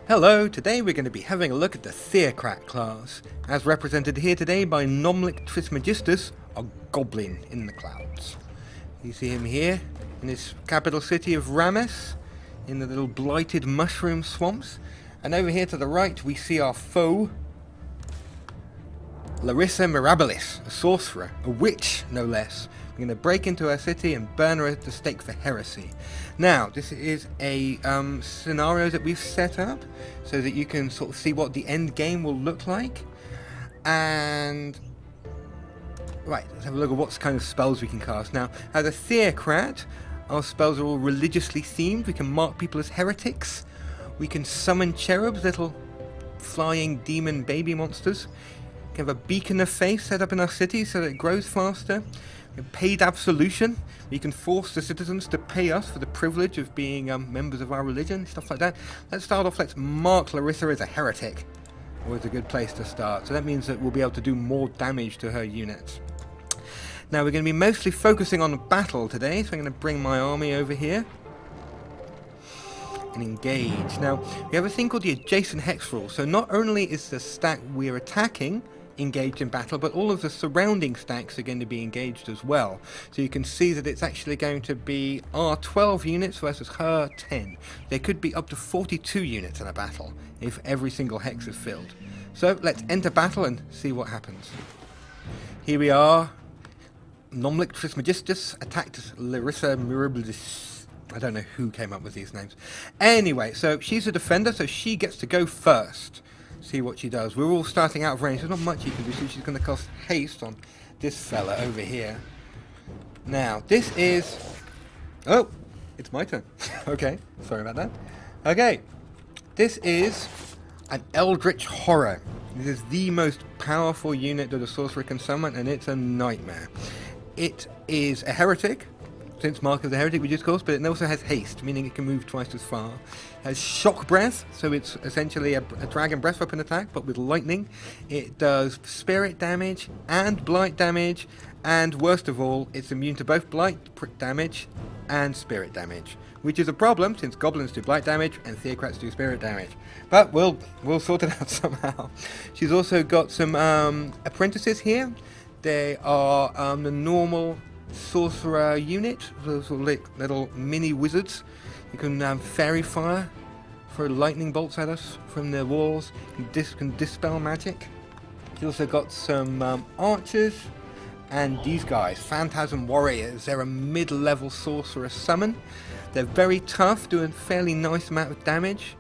Hello, today we're going to be having a look at the Theocrat class, as represented here today by Nomlic Trismegistus, a goblin in the clouds. You see him here, in his capital city of Rames, in the little blighted mushroom swamps. And over here to the right we see our foe, Larissa Mirabilis, a sorcerer, a witch no less. We're going to break into her city and burn her at the stake for heresy. Now, this is a scenario that we've set up so that you can sort of see what the end game will look like. And right, let's have a look at what kind of spells we can cast. Now, as a Theocrat, our spells are all religiously themed. We can mark people as heretics. We can summon cherubs, little flying demon baby monsters. We have a beacon of faith set up in our city so that it grows faster. We have paid absolution. We can force the citizens to pay us for the privilege of being members of our religion, stuff like that. Let's start off, let's mark Larissa as a heretic. Always a good place to start. So that means that we'll be able to do more damage to her units. Now we're going to be mostly focusing on battle today, so I'm going to bring my army over here and engage. Now, we have a thing called the adjacent hex rule. So not only is the stack we're attacking engaged in battle, but all of the surrounding stacks are going to be engaged as well. So you can see that it's actually going to be our 12 units versus her 10. There could be up to 42 units in a battle if every single hex is filled. So let's enter battle and see what happens. Here we are. Nomlic Trismegistus attacked Larissa Mirabilis. I don't know who came up with these names. Anyway, so she's a defender, so she gets to go first. See what she does. We're all starting out of range. There's not much you can do, so she's going to cast haste on this fella over here. Now, this is... Oh, it's my turn. Okay, sorry about that. Okay, this is an Eldritch Horror. This is the most powerful unit that a sorcerer can summon, and it's a nightmare. It is a heretic, since Mark is a heretic, we just course, but it also has haste, meaning it can move twice as far. It has shock breath, so it's essentially a dragon breath weapon attack, but with lightning. It does spirit damage and blight damage, and worst of all, it's immune to both blight damage and spirit damage, which is a problem since goblins do blight damage and Theocrats do spirit damage. But we'll sort it out somehow. She's also got some apprentices here. They are the normal sorcerer unit, those little mini wizards. You can fairy fire, throw lightning bolts at us from the walls, can dispel magic. You also got some archers, and these guys, phantasm warriors. They're a mid-level sorcerer summon. They're very tough, doing a fairly nice amount of damage.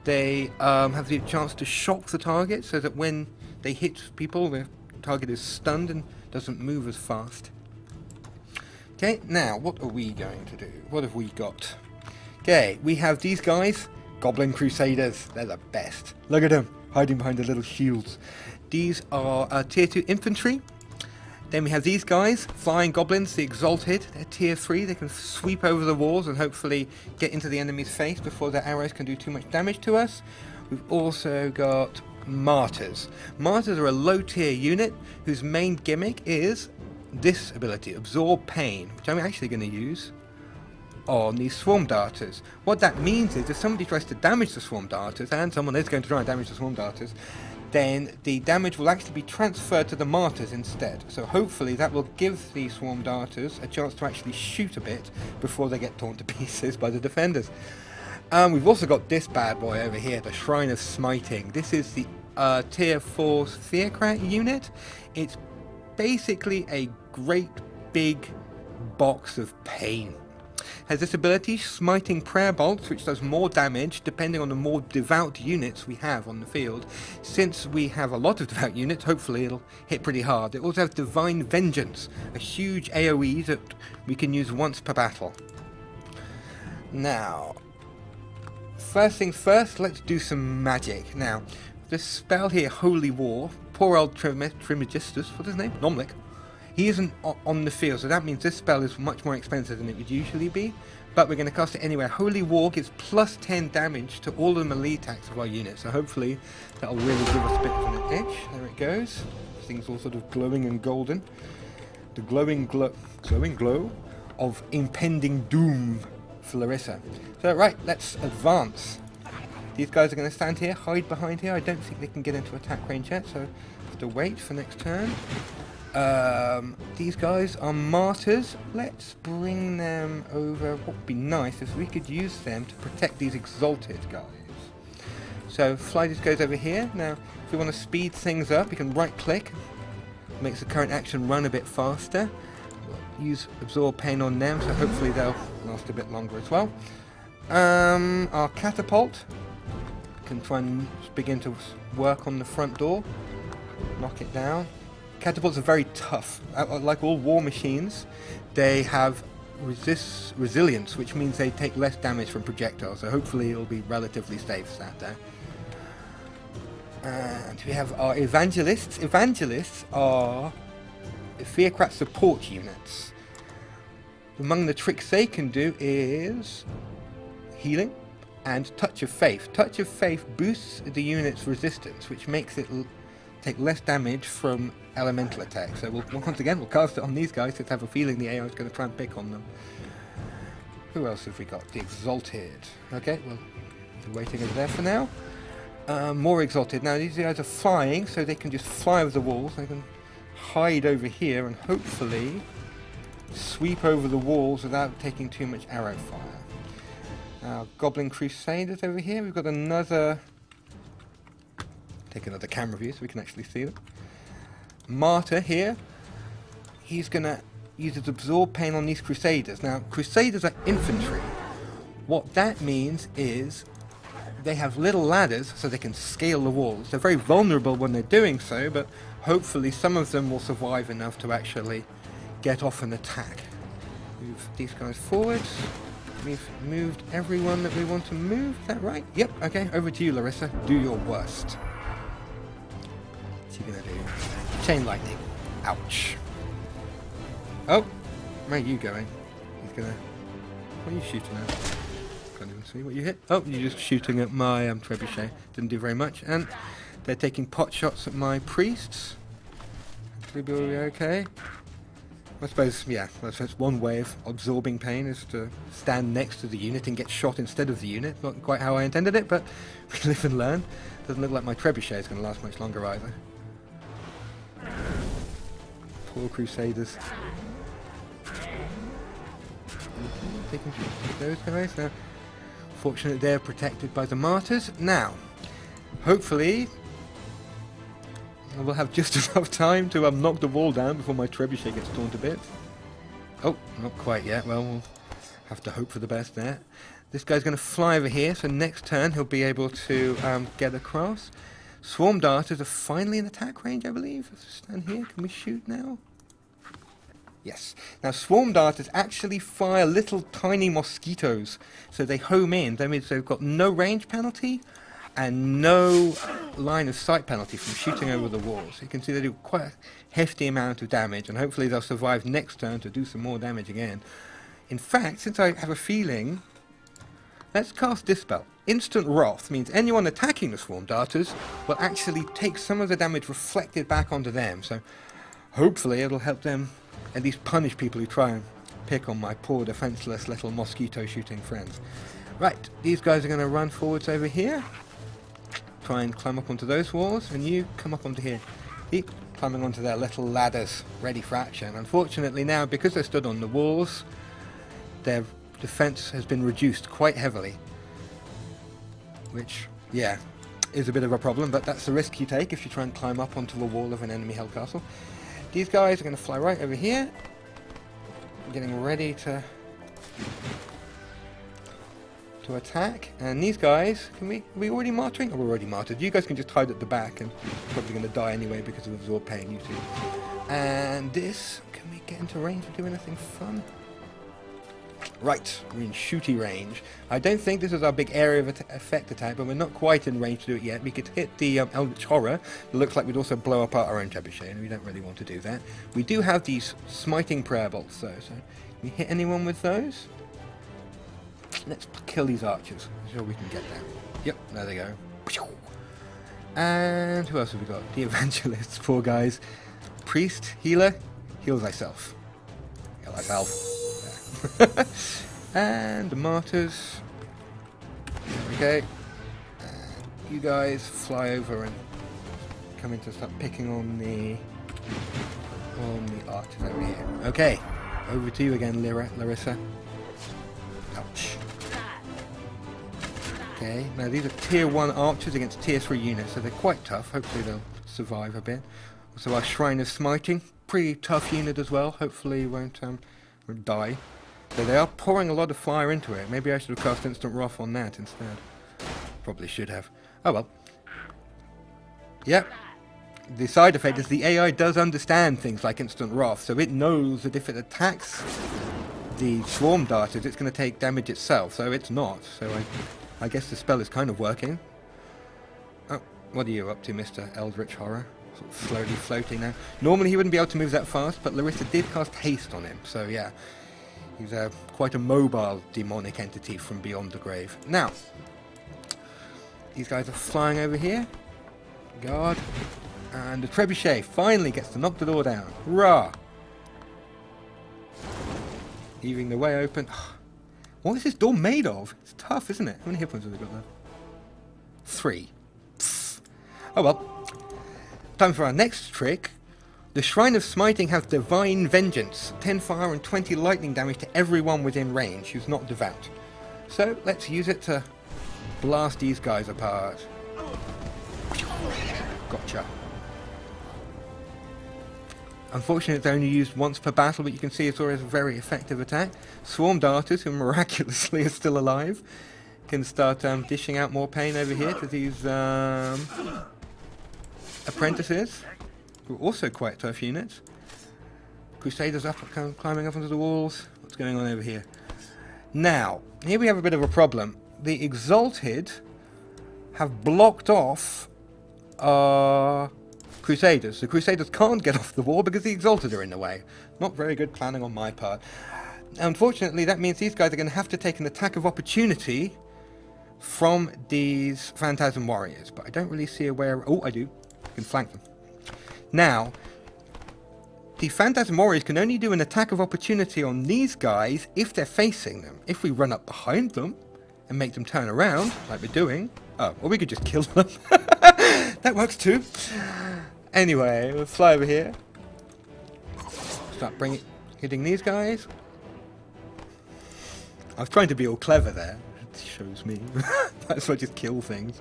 They have the chance to shock the target so that when they hit people, the target is stunned and doesn't move as fast. Okay, now what are we going to do? What have we got? Okay, we have these guys, Goblin Crusaders. They're the best. Look at them, hiding behind the little shields. These are tier 2 infantry. Then we have these guys, Flying Goblins, the Exalted. They're tier 3. They can sweep over the walls and hopefully get into the enemy's face before their arrows can do too much damage to us. We've also got Martyrs. Martyrs are a low tier unit whose main gimmick is this ability, Absorb Pain, which I'm actually going to use on these Swarm Darters. What that means is if somebody tries to damage the Swarm Darters, and someone is going to try and damage the Swarm Darters, then the damage will actually be transferred to the Martyrs instead. So hopefully that will give the Swarm Darters a chance to actually shoot a bit before they get torn to pieces by the defenders. We've also got this bad boy over here, the Shrine of Smiting. This is the tier 4 Theocrat unit. It's basically a great big box of pain. Has this ability, Smiting Prayer Bolts, which does more damage depending on the more devout units we have on the field. Since we have a lot of devout units, hopefully it'll hit pretty hard. It also has Divine Vengeance, a huge AoE that we can use once per battle. Now, first things first, let's do some magic. Now, this spell here, Holy War, poor old Trismegistus, what's his name? Nomlic. He isn't on the field, so that means this spell is much more expensive than it would usually be. But we're going to cast it anyway. Holy War gives plus 10 damage to all the melee attacks of our unit, so hopefully that'll really give us a bit of an edge. There it goes. This thing's all sort of glowing and golden. The glowing glow of impending doom for Larissa. So right, let's advance. These guys are going to stand here, hide behind here. I don't think they can get into attack range yet, so have to wait for next turn. These guys are martyrs. Let's bring them over. What would be nice if we could use them to protect these exalted guys. So fly these guys over here. Now, if we want to speed things up, we can right-click. Makes the current action run a bit faster. Use absorb pain on them, so hopefully they'll last a bit longer as well. Our catapult can try and begin to work on the front door. Knock it down. Catapults are very tough. Like all war machines, they have resilience, which means they take less damage from projectiles, so hopefully it'll be relatively safe sat there. And we have our evangelists. Evangelists are Theocrat support units. Among the tricks they can do is healing and touch of faith. Touch of faith boosts the unit's resistance, which makes it take less damage from elemental attacks. So once again we'll cast it on these guys. Let's have a feeling the AI is going to try and pick on them. Who else have we got? The Exalted. Okay, well, we're waiting over there for now. More Exalted. Now these guys are flying, so they can just fly over the walls. They can hide over here and hopefully sweep over the walls without taking too much arrow fire. Goblin Crusaders over here. We've got another... Take another camera view so we can actually see them. Martyr here. He's going to use his absorb pain on these Crusaders. Now, Crusaders are infantry. What that means is they have little ladders so they can scale the walls. They're very vulnerable when they're doing so, but hopefully some of them will survive enough to actually get off an attack. Move these guys forward. We've moved everyone that we want to move. Is that right? Yep. Okay, over to you, Larissa. Do your worst. What's he gonna do? Chain lightning. Ouch. Oh, where are you going? He's gonna... What are you shooting at? Can't even see what you hit. Oh, you're just shooting at my trebuchet. Didn't do very much. And they're taking pot shots at my priests. Hopefully we'll be okay. I suppose, yeah, that's one way of absorbing pain, is to stand next to the unit and get shot instead of the unit. Not quite how I intended it, but we live and learn. Doesn't look like my trebuchet is going to last much longer either. Poor Crusaders. Taking those guys. Now, fortunately they're protected by the martyrs. Now, hopefully we'll have just enough time to knock the wall down before my trebuchet gets torn to bits. Oh, not quite yet. Well, we'll have to hope for the best there. This guy's going to fly over here, so next turn he'll be able to get across. Swarm darters are finally in attack range, I believe. Let's stand here. Can we shoot now? Yes. Now, swarm darters actually fire little tiny mosquitoes, so they home in. That means they've got no range penalty and no line of sight penalty from shooting over the walls. You can see they do quite a hefty amount of damage, and hopefully they'll survive next turn to do some more damage again. In fact, since I have a feeling, let's cast Dispel. Instant Wrath means anyone attacking the Swarm Darters will actually take some of the damage reflected back onto them, so hopefully it'll help them at least punish people who try and pick on my poor defenseless little mosquito shooting friends. Right, these guys are going to run forwards over here. Try and climb up onto those walls, and you come up onto here. Keep climbing onto their little ladders, ready for action. Unfortunately now, because they're stood on the walls, their defense has been reduced quite heavily. Which, yeah, is a bit of a problem, but that's the risk you take if you try and climb up onto the wall of an enemy held castle. These guys are going to fly right over here, getting ready to attack, and these guys, are we already martyring? Oh, we're already martyred. You guys can just hide at the back, and probably going to die anyway because of absorb pain, you two. And this, can we get into range to do anything fun? Right, we're in shooty range. I don't think this is our big area of effect attack, but we're not quite in range to do it yet. We could hit the Eldritch Horror. It looks like we'd also blow up our own trebuchet, and we don't really want to do that. We do have these smiting prayer bolts, though, so can we hit anyone with those? Let's kill these archers. I'm sure we can get them. Yep, there they go. And who else have we got? The evangelists, poor guys. Priest, healer, heal thyself. Heal thyself. And the martyrs. There we go. you guys fly over and come in to start picking on the archers over here. Okay, over to you again, Larissa. Ouch. Okay, now these are tier 1 archers against tier 3 units, so they're quite tough. Hopefully they'll survive a bit. Also our Shrine of Smiting, pretty tough unit as well. Hopefully won't die. So they are pouring a lot of fire into it. Maybe I should have cast Instant Wrath on that instead. Probably should have. Oh well. Yep. The side effect is the AI does understand things like Instant Wrath, so it knows that if it attacks the swarm darters, it's going to take damage itself, so it's not. So I guess the spell is kind of working. Oh, what are you up to, Mr. Eldritch Horror? Sort of slowly floating now. Normally he wouldn't be able to move that fast, but Larissa did cast haste on him, so yeah. He's quite a mobile demonic entity from beyond the grave. Now, these guys are flying over here. Guard. And the trebuchet finally gets to knock the door down. Hurrah! Leaving the way open. What is this door made of? It's tough, isn't it? How many hit points have they got there? 3. Pfft. Oh well. Time for our next trick. The Shrine of Smiting has Divine Vengeance. 10 fire and 20 lightning damage to everyone within range who's not devout. So let's use it to blast these guys apart. Gotcha. Unfortunately, it's only used once per battle, but you can see it's always a very effective attack. Swarm darters, who miraculously are still alive, can start dishing out more pain over here to these apprentices, who are also quite tough units. Crusaders up, climbing up onto the walls. What's going on over here? Now, here we have a bit of a problem. The Exalted have blocked off our Crusaders. The Crusaders can't get off the wall because the Exalted are in the way. Not very good planning on my part. Unfortunately, that means these guys are going to have to take an attack of opportunity from these Phantasm Warriors. But I don't really see a way around. Oh, I do. I can flank them. Now, the Phantasm Warriors can only do an attack of opportunity on these guys if they're facing them. If we run up behind them and make them turn around, like we're doing... Oh, or we could just kill them. That works too. Anyway, we'll fly over here. Start hitting these guys. I was trying to be all clever there. It shows me. That's why I just kill things.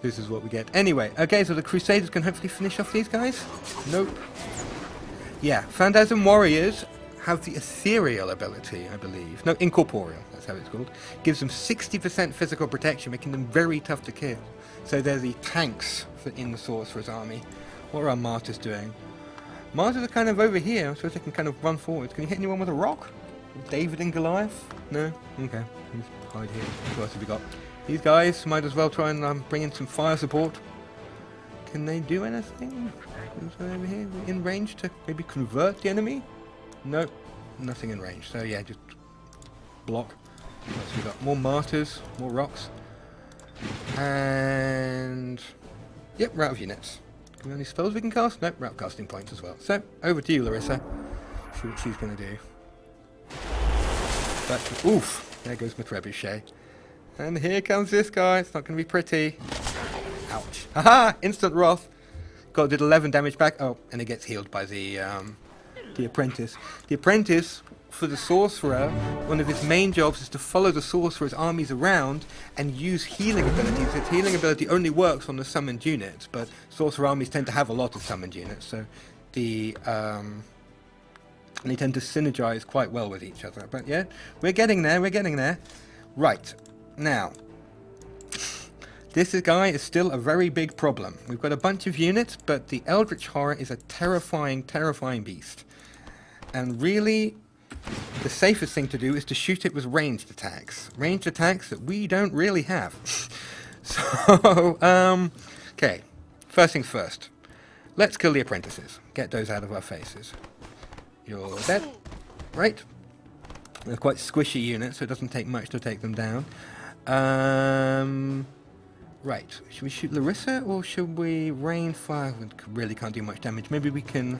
This is what we get. Anyway, okay, so the Crusaders can hopefully finish off these guys. Nope. Yeah, Phantasm Warriors have the ethereal ability, I believe. No, incorporeal, that's how it's called. Gives them 60% physical protection, making them very tough to kill. So they're the tanks in the Sorcerer's army. What are our martyrs doing? Martyrs are kind of over here, so they can kind of run forward. Can you hit anyone with a rock? David and Goliath? No? Okay. Let's hide here. What else have we got? These guys might as well try and bring in some fire support. Can they do anything? Over here, in range to maybe convert the enemy? Nope, nothing in range. So yeah, just block. What else we got? More martyrs, more rocks, and yep, we're out of units. Can we any spells we can cast? Nope, we're out of casting points as well. So over to you, Larissa. See what she's going to do. But oof, there goes my trebuchet. And here comes this guy. It's not going to be pretty. Ouch! Haha! Instant wrath. Did 11 damage back. Oh, and it gets healed by the apprentice. The apprentice, for the sorcerer, one of his main jobs is to follow the sorcerer's armies around and use healing abilities. Its healing ability only works on the summoned units, but sorcerer armies tend to have a lot of summoned units, so they tend to synergize quite well with each other. But yeah, we're getting there. We're getting there. Right now. This guy is still a very big problem. We've got a bunch of units, but the Eldritch Horror is a terrifying, terrifying beast. And really, the safest thing to do is to shoot it with ranged attacks. Ranged attacks that we don't really have. So, okay. First things first. Let's kill the apprentices. Get those out of our faces. You're dead. Right. They're quite squishy units, so it doesn't take much to take them down. Right, should we shoot Larissa or should we rain fire? We really can't do much damage. Maybe we can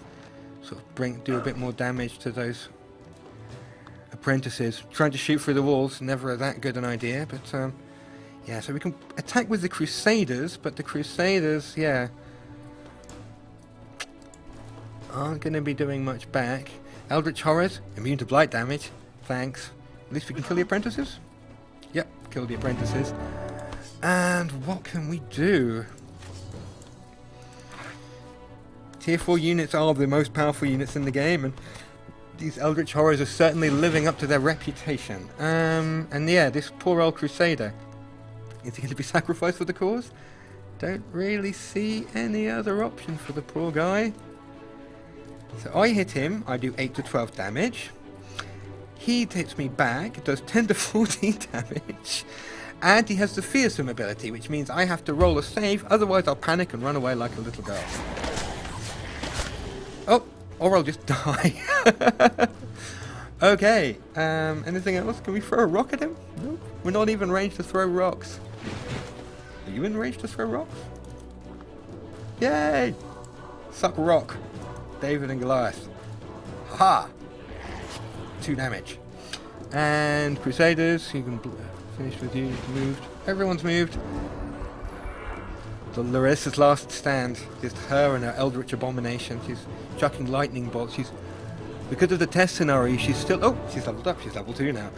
sort of do a bit more damage to those apprentices. Trying to shoot through the walls, never that good an idea, but Yeah, so we can attack with the Crusaders, but the Crusaders, yeah, aren't going to be doing much back. Eldritch Horrors, immune to blight damage. Thanks. At least we can kill the apprentices. Yep, kill the apprentices. And what can we do? Tier 4 units are the most powerful units in the game, and these Eldritch Horrors are certainly living up to their reputation. And yeah, this poor old Crusader. Is he going to be sacrificed for the cause? Don't really see any other option for the poor guy. So I hit him, I do 8 to 12 damage. He hits me back, does 10 to 14 damage. And he has the Fearsome ability, which means I have to roll a save, otherwise I'll panic and run away like a little girl. Oh, or I'll just die. Okay, anything else? Can we throw a rock at him? No, we're not even ranged to throw rocks. Are you in range to throw rocks? Yay! Suck rock. David and Goliath. Ha! 2 damage. And Crusaders, you can finish with you. Moved. Everyone's moved. So Larissa's last stand. Just her and her Eldritch Abomination. She's chucking lightning bolts. She's, because of the test scenario, she's still... Oh, she's leveled up. She's level 2 now.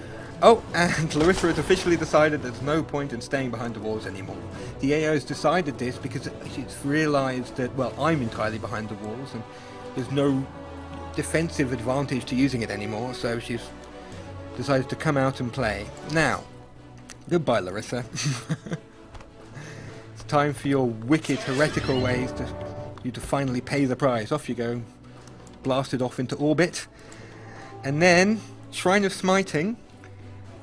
Oh, and Larissa has officially decided there's no point in staying behind the walls anymore. The AO has decided this because she's realised that, well, I'm entirely behind the walls and there's no defensive advantage to using it anymore, so she's decided to come out and play. Now, goodbye, Larissa. It's time for your wicked, heretical ways to you to finally pay the price. Off you go. Blasted off into orbit. And then, Shrine of Smiting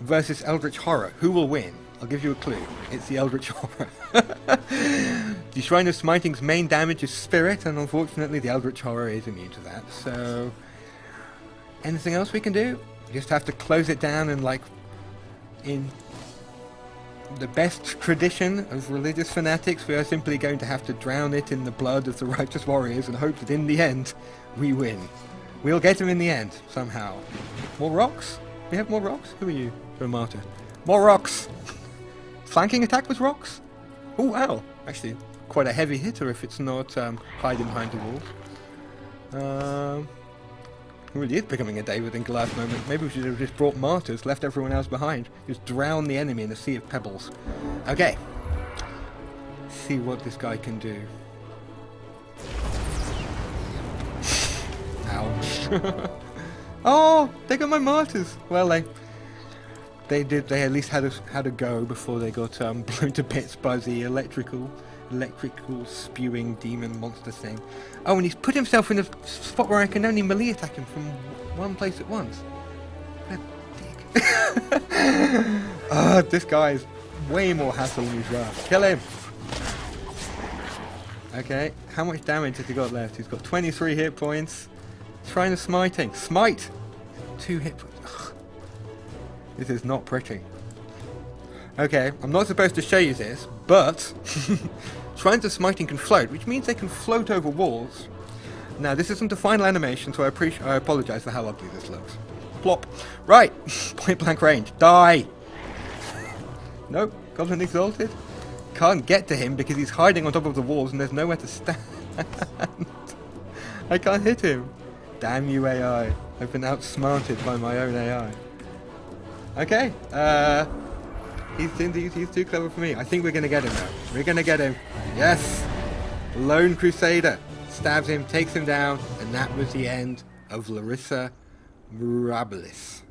versus Eldritch Horror. Who will win? I'll give you a clue. It's the Eldritch Horror. The Shrine of Smiting's main damage is Spirit, and unfortunately the Eldritch Horror is immune to that. So, anything else we can do? Just have to close it down and, like, in the best tradition of religious fanatics, we are simply going to have to drown it in the blood of the righteous warriors and hope that in the end we win. We'll get him in the end, somehow. More rocks? We have more rocks? Who are you? You're a martyr. More rocks! Flanking attack with rocks? Oh wow! Actually, quite a heavy hitter if it's not hiding behind the wall. It really is becoming a David and Goliath moment. Maybe we should have just brought martyrs, left everyone else behind. Just drown the enemy in a sea of pebbles. Okay. Let's see what this guy can do. Ouch. Oh, they got my martyrs. Well, they at least had a go before they got blown to bits by the electrical spewing demon monster thing. Oh, and he's put himself in a spot where I can only melee attack him from one place at once. What a dick. This guy is way more hassle than he's worth. Kill him. Okay, how much damage has he got left? He's got 23 hit points. Shrine of Smiting. Smite! 2 hit points. Ugh. This is not pretty. Okay, I'm not supposed to show you this, but Shrines of Smiting can float, which means they can float over walls. Now, this isn't a final animation, so I apologise for how ugly this looks. Plop. Right, point blank range. Die! Nope, Goblin Exalted. Can't get to him because he's hiding on top of the walls and there's nowhere to stand. I can't hit him. Damn you AI. I've been outsmarted by my own AI. Okay, he's too clever for me. I think we're going to get him now. We're going to get him. Yes! Lone Crusader. Stabs him, takes him down, and that was the end of Larissa Mirabilis.